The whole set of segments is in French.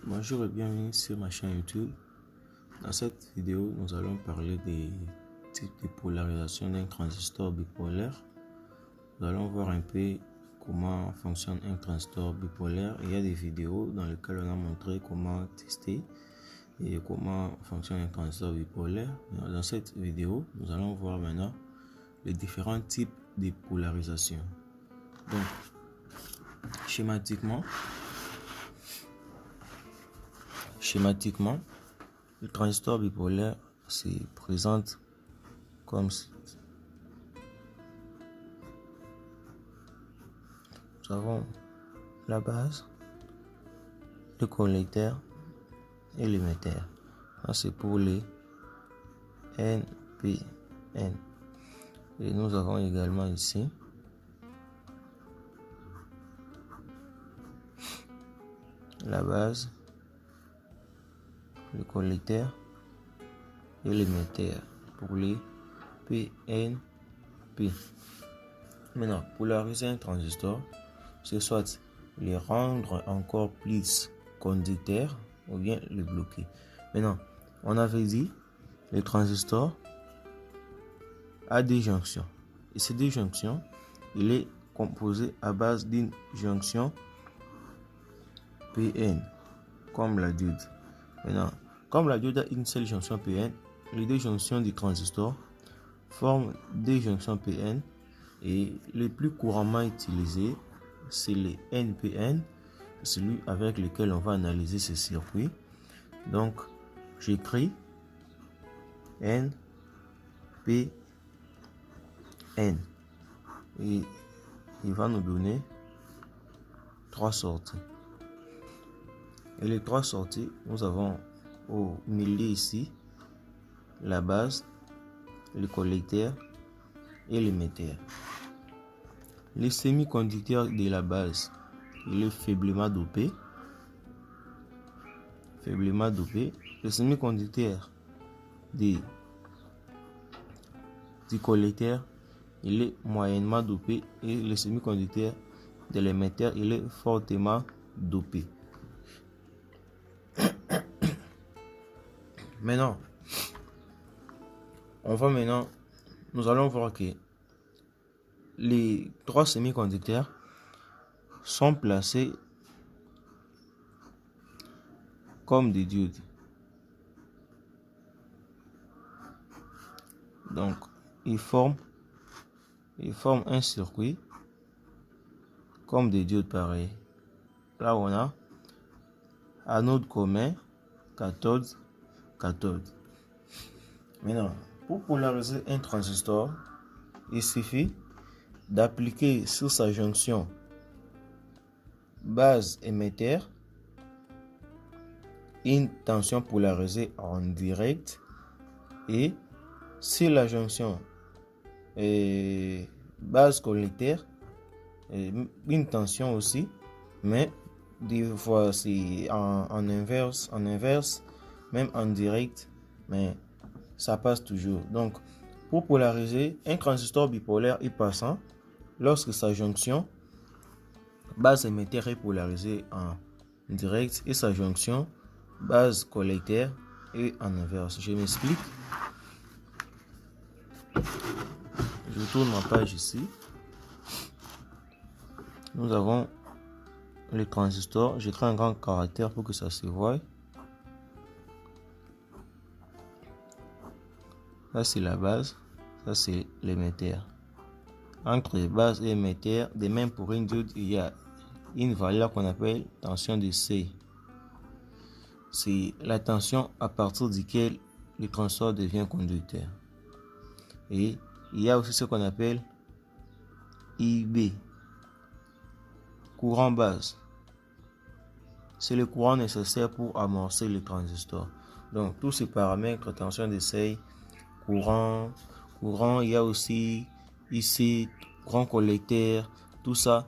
Bonjour et bienvenue sur ma chaîne YouTube. Dans cette vidéo, nous allons parler des types de polarisation d'un transistor bipolaire. Nous allons voir un peu comment fonctionne un transistor bipolaire. Il y a des vidéos dans lesquelles on a montré comment tester et comment fonctionne un transistor bipolaire. Dans cette vidéo, nous allons voir maintenant les différents types de polarisation. Donc, schématiquement, le transistor bipolaire se présente comme ceci. Nous avons la base, le collecteur et l'émetteur. C'est pour les NPN. Et nous avons également ici la base, le collecteur et l'émetteur pour les PNP. Maintenant, polariser un transistor, c'est soit les rendre encore plus conducteurs ou bien les bloquer. Maintenant, on avait dit le transistor a des jonctions. Et ces deux jonctions, il est composé à base d'une jonction PN, comme la diode. Maintenant, comme la diode a une seule jonction PN, les deux jonctions du transistor forment des jonctions PN et le plus couramment utilisé, c'est les NPN, celui avec lequel on va analyser ce circuit. Donc, j'écris NPN et il va nous donner trois sorties. Et les trois sorties, nous avons au milieu ici la base, le collecteur et l'émetteur. Le semi-conducteur de la base, il est faiblement dopé. Le semi-conducteur du collecteur, il est moyennement dopé et le semi-conducteur de l'émetteur, il est fortement dopé. Maintenant, nous allons voir que les trois semi-conducteurs sont placés comme des diodes. Donc, ils forment un circuit comme des diodes pareils. Là, on a anode commun, cathode. Maintenant, pour polariser un transistor, il suffit d'appliquer sur sa jonction base émetteur une tension polarisée en direct et sur la jonction base collecteur une tension aussi, mais des fois c'est en inverse, même en direct, mais ça passe toujours. Donc, pour polariser un transistor bipolaire est passant lorsque sa jonction base émetteur est polarisée en direct et sa jonction base collecteur est en inverse. Je m'explique. Je tourne ma page ici. Nous avons le transistor. J'écris un grand caractère pour que ça se voie. Ça, c'est la base. Ça, c'est l'émetteur. Entre base et émetteur, de même pour une diode, il y a une valeur qu'on appelle tension de C. C'est la tension à partir duquel le transistor devient conducteur. Et il y a aussi ce qu'on appelle IB, courant base. C'est le courant nécessaire pour amorcer le transistor. Donc, tous ces paramètres, tension de seuil, courant, il y a aussi ici, courant collecteur, tout ça,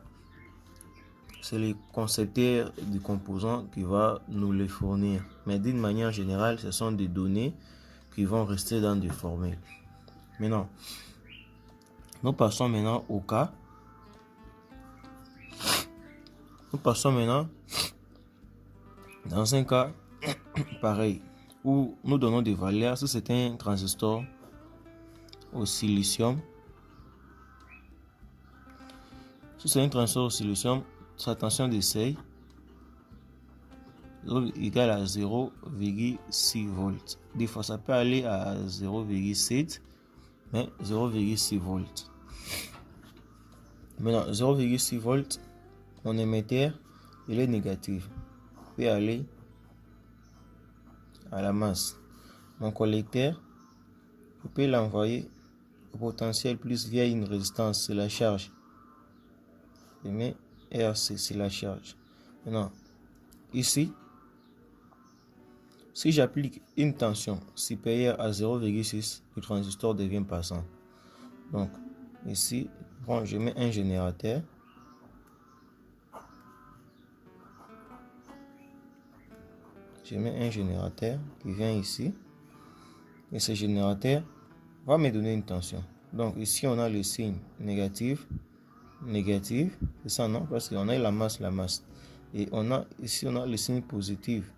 c'est le concepteur du composant qui va nous les fournir. Mais d'une manière générale, ce sont des données qui vont rester dans des formules. Maintenant, nous passons maintenant au cas. Dans un cas pareil, où nous donnons des valeurs, si c'est un transistor au silicium, sa tension de seuil est égale à 0,6 volts. Des fois, ça peut aller à 0,7, mais 0,6 volts. Maintenant, 0,6 volts, mon émetteur, il est négatif. Il peut aller à la masse. Mon collecteur, je peux l'envoyer au potentiel plus via une résistance, c'est la charge. Je mets RC, c'est la charge. Maintenant, ici, si j'applique une tension supérieure à 0,6, le transistor devient passant. Donc, ici, bon, je mets un générateur. Je mets un générateur qui vient ici. Et ce générateur va me donner une tension. Donc, ici, on a le signe négatif. Négatif, c'est ça, non? Parce qu'on a la masse. Et ici, on a le signe positif.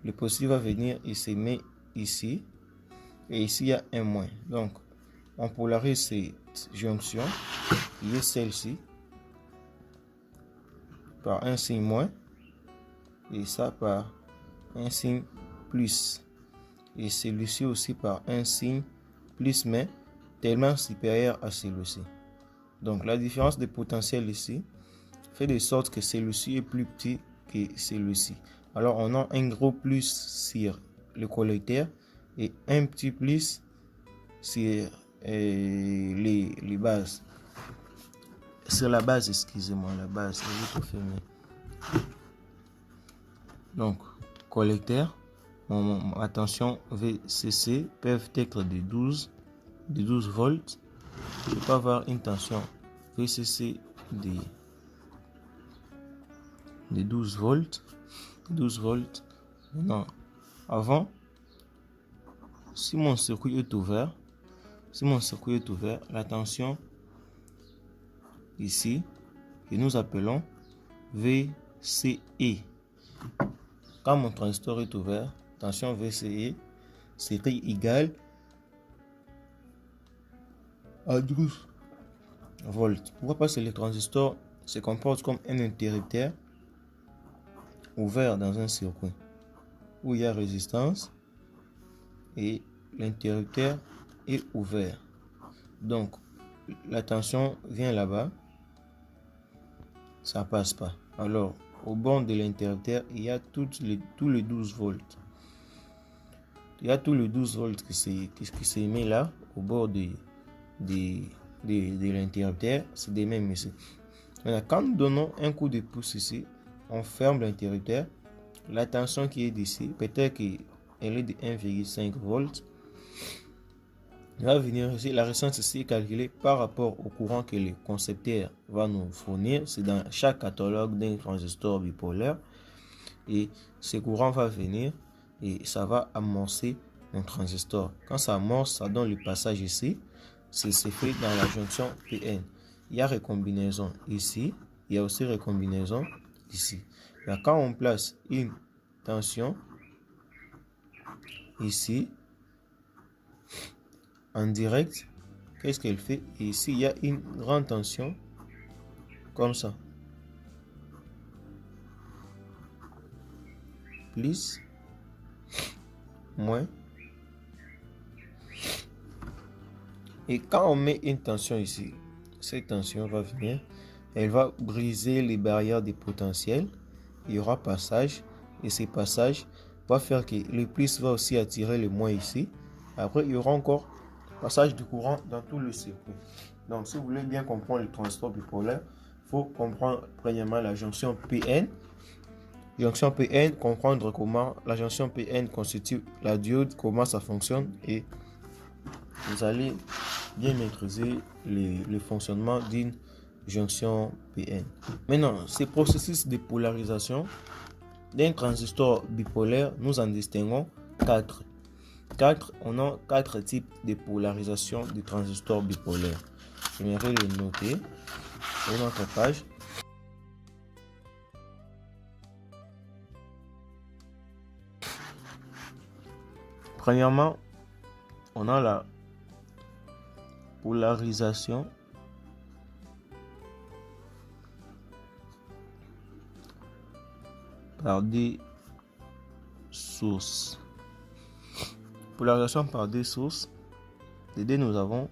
Le positif va venir, il se met ici. Et ici, il y a un moins. Donc, on polarise cette jonction, qui est celle-ci, par un signe moins. Et ça par un signe plus. Et celui-ci aussi par un signe plus, mais tellement supérieur à celui-ci. Donc, la différence de potentiel ici fait de sorte que celui-ci est plus petit que celui-ci. Alors, on a un gros plus sur le collecteur et un petit plus sur les bases. Sur la base, excusez-moi, la base. Donc, collecteur, ma tension VCC peuvent être de 12 volts. Je peux avoir une tension VCC de 12 volts. 12 volts. Non. Avant, si mon circuit est ouvert, la tension ici, que nous appelons VCE. Quand mon transistor est ouvert, tension VCE serait égale à 12 volts. Pourquoi? Parce que le transistor se comporte comme un interrupteur ouvert dans un circuit où il y a résistance et l'interrupteur est ouvert. Donc, la tension vient là-bas, ça passe pas. Alors, au bord de l'interrupteur, il y a tous les 12 volts. Il y a tous les 12 volts qui se met là, au bord de l'interrupteur. C'est des mêmes ici. Maintenant, quand nous donnons un coup de pouce ici, on ferme l'interrupteur. La tension qui est d'ici, peut-être qu'elle est de 1,5 volts. Elle va venir ici. La résistance ici est calculée par rapport au courant que le concepteur va nous fournir. C'est dans chaque catalogue d'un transistor bipolaire. Et ce courant va venir et ça va amorcer un transistor. Quand ça amorce, ça donne le passage ici. C'est fait dans la jonction PN. Il y a recombinaison ici. Il y a aussi recombinaison ici. Là, quand on place une tension ici en direct, qu'est-ce qu'elle fait? Et ici, il y a une grande tension comme ça. Plus, moins. Et quand on met une tension ici, cette tension va venir, elle va briser les barrières des potentiels. Il y aura passage et ces passages va faire que le plus va aussi attirer le moins ici. Après, il y aura encore passage du courant dans tout le circuit. Donc, si vous voulez bien comprendre le transistor bipolaire, il faut comprendre premièrement la jonction PN. Jonction PN, comprendre comment la jonction PN constitue la diode, comment ça fonctionne, et vous allez bien maîtriser le fonctionnement d'une jonction PN. Maintenant, ces processus de polarisation d'un transistor bipolaire, nous en distinguons 4. On a 4 types de polarisation du transistor bipolaire. J'aimerais le noter sur notre page. Premièrement, on a la polarisation par des sources. Polarisation par des sources. De D, nous avons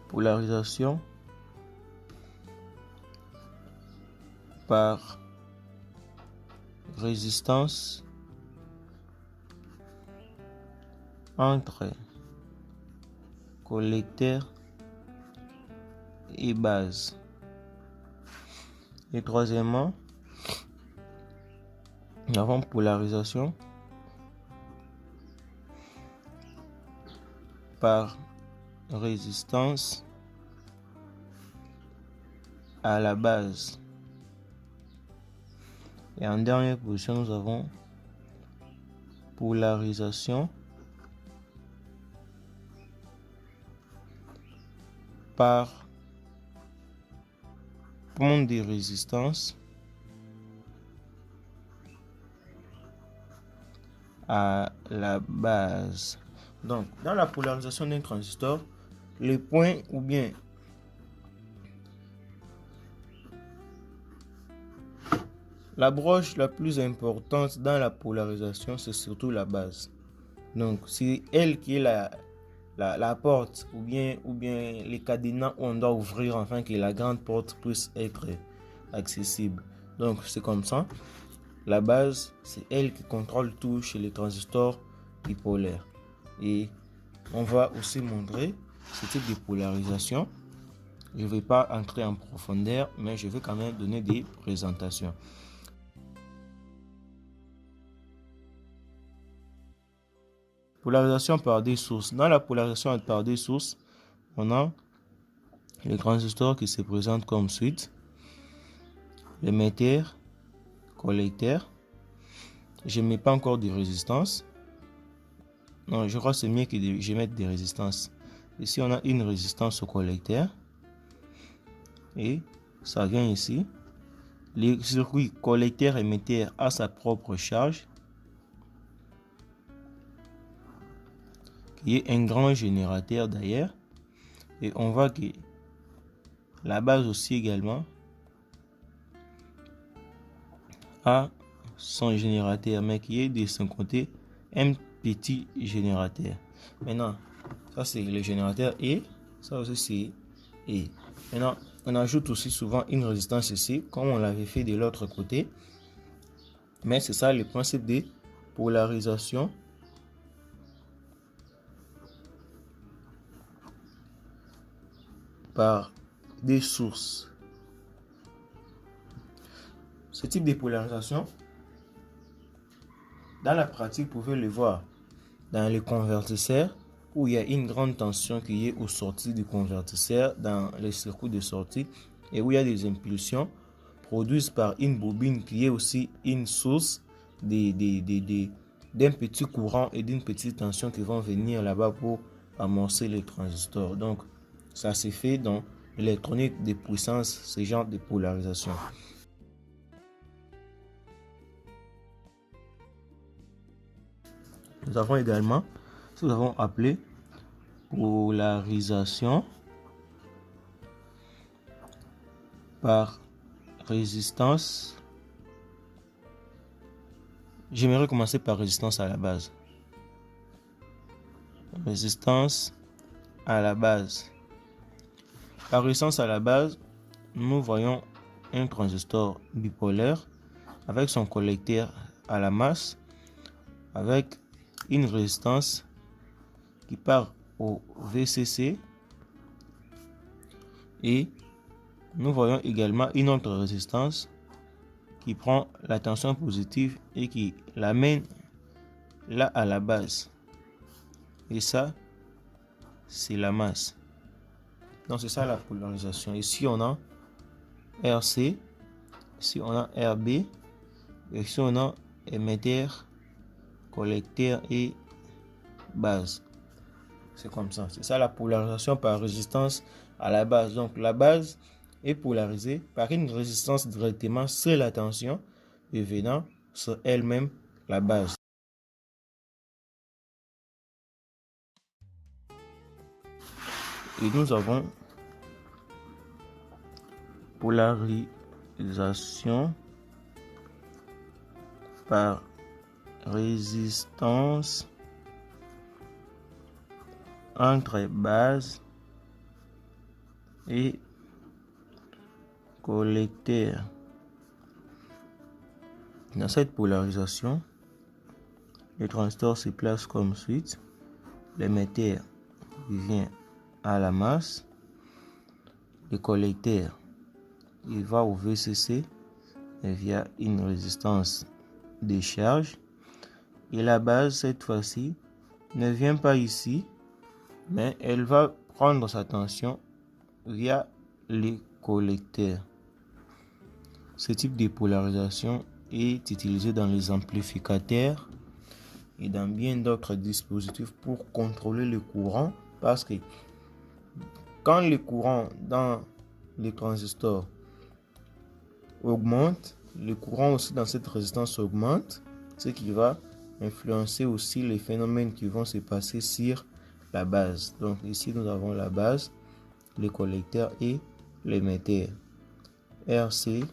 polarisation par résistance entre collecteur et base. Et troisièmement, nous avons polarisation par résistance à la base. Et en dernière position, nous avons polarisation par pont de résistance à la base. Donc, dans la polarisation d'un transistor, les points ou bien la broche la plus importante dans la polarisation, c'est surtout la base. Donc, c'est elle qui est la porte ou bien les cadenas où on doit ouvrir afin que la grande porte puisse être accessible. Donc, c'est comme ça. La base, c'est elle qui contrôle tout chez les transistors bipolaires. Et on va aussi montrer ce type de polarisation. Je ne vais pas entrer en profondeur, mais je vais quand même donner des présentations. Polarisation par des sources. Dans la polarisation par des sources, on a les transistors qui se présentent comme suite. L'émetteur, collecteur. Je ne mets pas encore de résistance. Non, je crois que c'est mieux que je mette des résistances. Ici, on a une résistance au collecteur. Et ça vient ici. Le circuit collecteur-émetteur a sa propre charge, qui est un grand générateur d'ailleurs. Et on voit que la base aussi également a son générateur, mais qui est de son côté un petit générateur. Maintenant, ça c'est le générateur et ça aussi c'est E. Maintenant, on ajoute aussi souvent une résistance ici, comme on l'avait fait de l'autre côté. Mais c'est ça le principe de polarisation par des sources. Ce type de polarisation, dans la pratique, vous pouvez le voir dans les convertisseurs où il y a une grande tension qui est aux sorties du convertisseur dans les circuits de sortie et où il y a des impulsions produites par une bobine qui est aussi une source d'un petit courant et d'une petite tension qui vont venir là-bas pour amorcer les transistors. Donc, ça se fait dans l'électronique de puissance, ce genre de polarisation. Nous avons également ce que nous avons appelé polarisation par résistance. J'aimerais commencer par résistance à la base. Résistance à la base. Par résistance à la base, nous voyons un transistor bipolaire avec son collecteur à la masse, avec une résistance qui part au VCC et nous voyons également une autre résistance qui prend la tension positive et qui l'amène là à la base. Et ça, c'est la masse. Donc c'est ça la polarisation. Ici on a RC, ici on a RB, et ici on a émetteur, collecteur et base. C'est comme ça. C'est ça la polarisation par résistance à la base. Donc la base est polarisée par une résistance directement sur la tension et venant sur elle-même la base. Et nous avons polarisation par résistance entre base et collecteur. Dans cette polarisation, le transistor se place comme suit. L'émetteur vient à la masse. Le collecteur, il va au VCC via une résistance de charge. Et la base, cette fois-ci, ne vient pas ici, mais elle va prendre sa tension via les collecteurs. Ce type de polarisation est utilisé dans les amplificateurs et dans bien d'autres dispositifs pour contrôler le courant, parce que quand le courant dans les transistors augmente, le courant aussi dans cette résistance augmente, ce qui va influencer aussi les phénomènes qui vont se passer sur la base. Donc ici nous avons la base, les collecteurs et l'émetteur, RC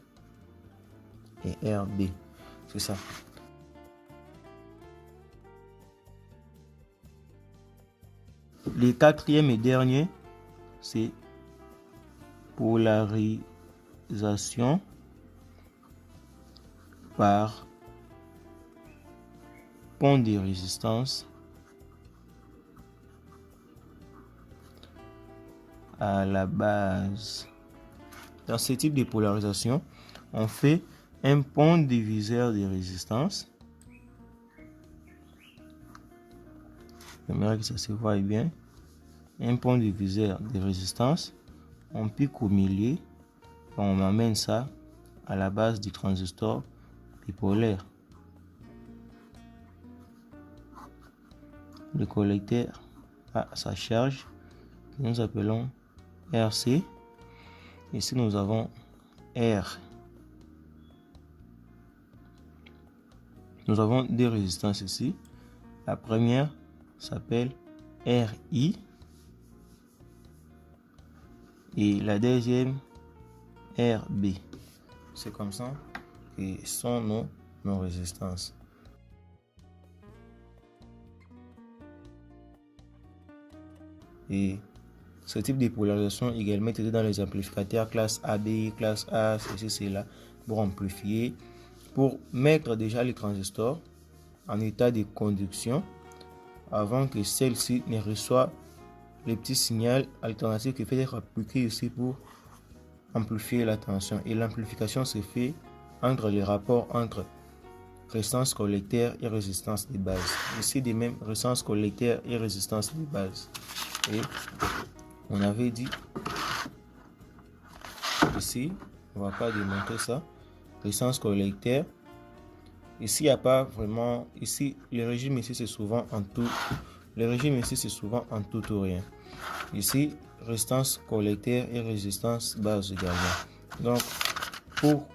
et RB. C'est ça. Le quatrième et dernier, c'est polarisation par pont de résistance à la base. Dans ce type de polarisation, on fait un pont diviseur de résistance. J'aimerais que ça se voie bien. Un pont diviseur de résistance. On pique au milieu. On amène ça à la base du transistor bipolaire. Le collecteur a sa charge que nous appelons RC. Ici nous avons R. Nous avons deux résistances ici. La première s'appelle RI et la deuxième RB. C'est comme ça que sont nos résistances. Et ce type de polarisation également est dans les amplificateurs classe AB, classe A, ceci, cela, pour amplifier, pour mettre déjà les transistors en état de conduction avant que celle-ci ne reçoive le petit signal alternatif qui peut être appliqué ici pour amplifier la tension. Et l'amplification se fait entre les rapports entre résistance collecteur et résistance de base. Ici de même, résistance collecteur et résistance de base. Et on avait dit ici, on va pas démontrer ça, résistance collecteur. Ici, il n'y a pas vraiment, ici, le régime ici, c'est souvent en tout. Le régime ici, c'est souvent en tout ou rien. Ici, résistance collecteur et résistance base également. Donc, pour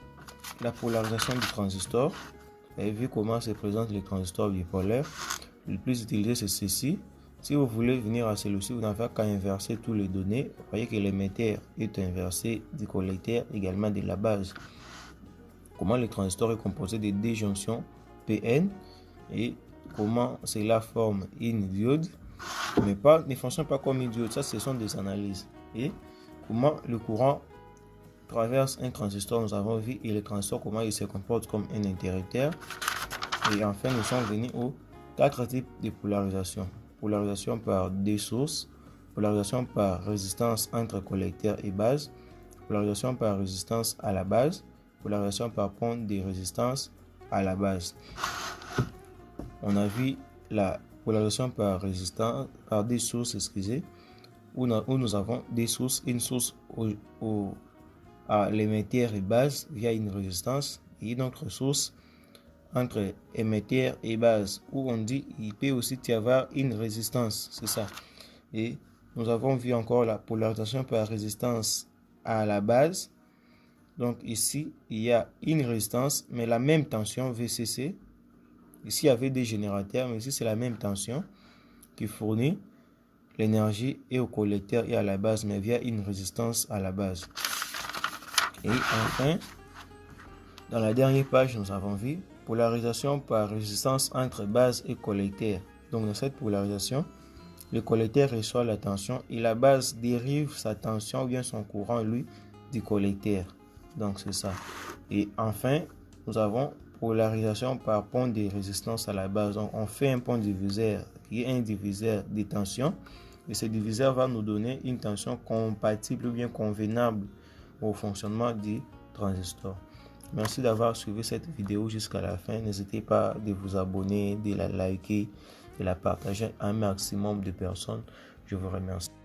la polarisation du transistor, vous avez vu comment se présentent les transistors bipolaires. Le plus utilisé, c'est ceci. Si vous voulez venir à celui-ci, vous n'avez qu'à inverser tous les données. Vous voyez que l'émetteur est inversé du collecteur, également de la base. Comment le transistor est composé de deux jonctions PN et comment cela forme une diode, mais ne fonctionne pas comme une diode. Ça, ce sont des analyses. Et comment le courant traverse un transistor, nous avons vu, et le transistor, comment il se comporte comme un interrupteur. Et enfin, nous sommes venus aux quatre types de polarisation. Polarisation par deux sources, polarisation par résistance entre collecteur et base, polarisation par résistance à la base, polarisation par pont de résistance à la base. On a vu la polarisation par résistance, par des sources, excusez, où nous avons des sources, une source à l'émetteur et base via une résistance, et une autre source entre émetteur et base, où on dit il peut aussi y avoir une résistance, c'est ça. Et nous avons vu encore la polarisation par résistance à la base. Donc ici, il y a une résistance, mais la même tension VCC. Ici, il y avait des générateurs, mais ici, c'est la même tension qui fournit l'énergie est au collecteur et à la base, mais via une résistance à la base. Et enfin, dans la dernière page, nous avons vu polarisation par résistance entre base et collecteur. Donc, dans cette polarisation, le collecteur reçoit la tension et la base dérive sa tension ou bien son courant, lui, du collecteur. Donc, c'est ça. Et enfin, nous avons polarisation par pont de résistance à la base. Donc, on fait un pont diviseur qui est un diviseur de tension. Et ce diviseur va nous donner une tension compatible ou bien convenable au fonctionnement du transistor. Merci d'avoir suivi cette vidéo jusqu'à la fin. N'hésitez pas de vous abonner, de la liker, de la partager à un maximum de personnes. Je vous remercie.